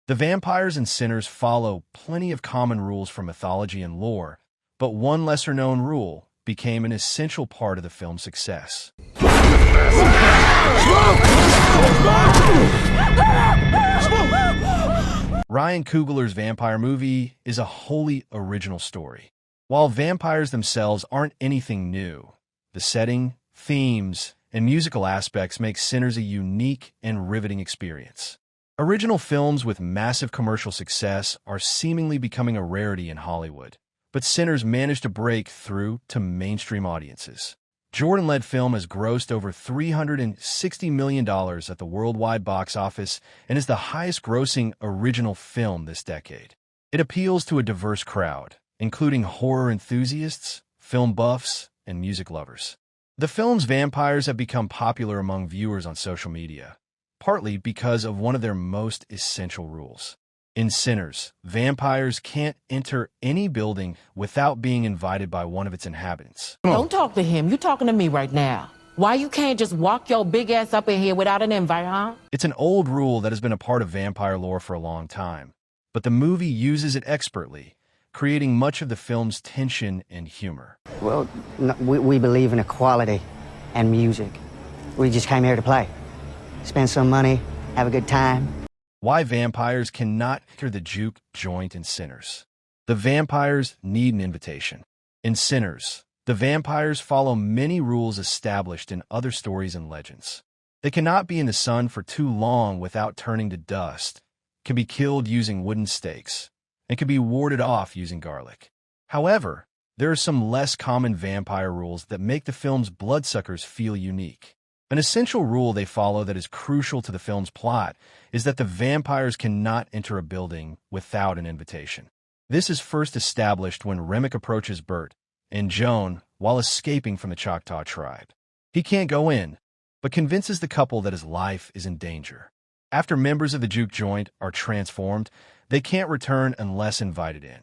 The vampires and sinners follow plenty of common rules from mythology and lore, but one lesser-known rule became an essential part of the film's success. Ryan Coogler's vampire movie is a wholly original story. While vampires themselves aren't anything new, the setting, themes, and musical aspects make Sinners a unique and riveting experience. Original films with massive commercial success are seemingly becoming a rarity in Hollywood, but Sinners managed to break through to mainstream audiences. Jordan-led film has grossed over $360 million at the worldwide box office and is the highest-grossing original film this decade. It appeals to a diverse crowd, including horror enthusiasts, film buffs, and music lovers. The film's vampires have become popular among viewers on social media, partly because of one of their most essential rules. In Sinners, vampires can't enter any building without being invited by one of its inhabitants. Don't talk to him. You're talking to me right now. Why you can't just walk your big ass up in here without an invite, huh? It's an old rule that has been a part of vampire lore for a long time, but the movie uses it expertly, creating much of the film's tension and humor. Well, no, we believe in equality and music. We just came here to play. Spend some money, have a good time. Why vampires cannot enter the juke joint in Sinners. The vampires need an invitation. In Sinners, the vampires follow many rules established in other stories and legends. They cannot be in the sun for too long without turning to dust, can be killed using wooden stakes, and can be warded off using garlic. However, there are some less common vampire rules that make the film's bloodsuckers feel unique. An essential rule they follow that is crucial to the film's plot is that the vampires cannot enter a building without an invitation. This is first established when Remick approaches Bert and Joan while escaping from the Choctaw tribe. He can't go in, but convinces the couple that his life is in danger. After members of the juke joint are transformed, they can't return unless invited in.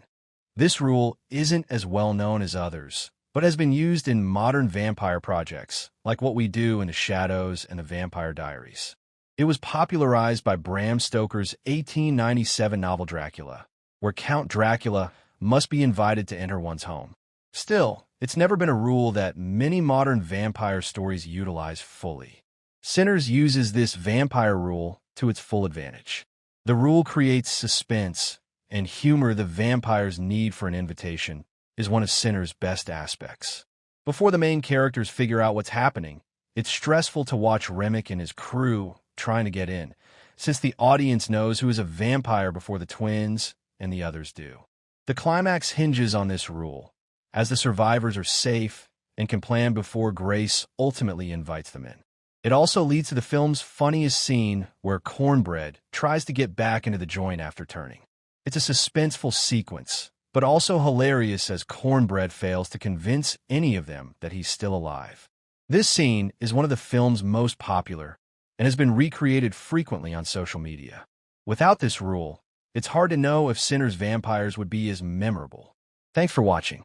This rule isn't as well known as others, but has been used in modern vampire projects, like What We Do in the Shadows and The Vampire Diaries. It was popularized by Bram Stoker's 1897 novel Dracula, where Count Dracula must be invited to enter one's home. Still, it's never been a rule that many modern vampire stories utilize fully. Sinners uses this vampire rule to its full advantage. The rule creates suspense and humor the vampires need for an invitation is one of Sinners' best aspects. Before the main characters figure out what's happening, it's stressful to watch Remick and his crew trying to get in, since the audience knows who is a vampire before the twins and the others do. The climax hinges on this rule, as the survivors are safe and can plan before Grace ultimately invites them in. It also leads to the film's funniest scene where Cornbread tries to get back into the joint after turning. It's a suspenseful sequence, but also hilarious as Cornbread fails to convince any of them that he's still alive. This scene is one of the film's most popular and has been recreated frequently on social media. Without this rule, it's hard to know if Sinners' vampires would be as memorable. Thanks for watching.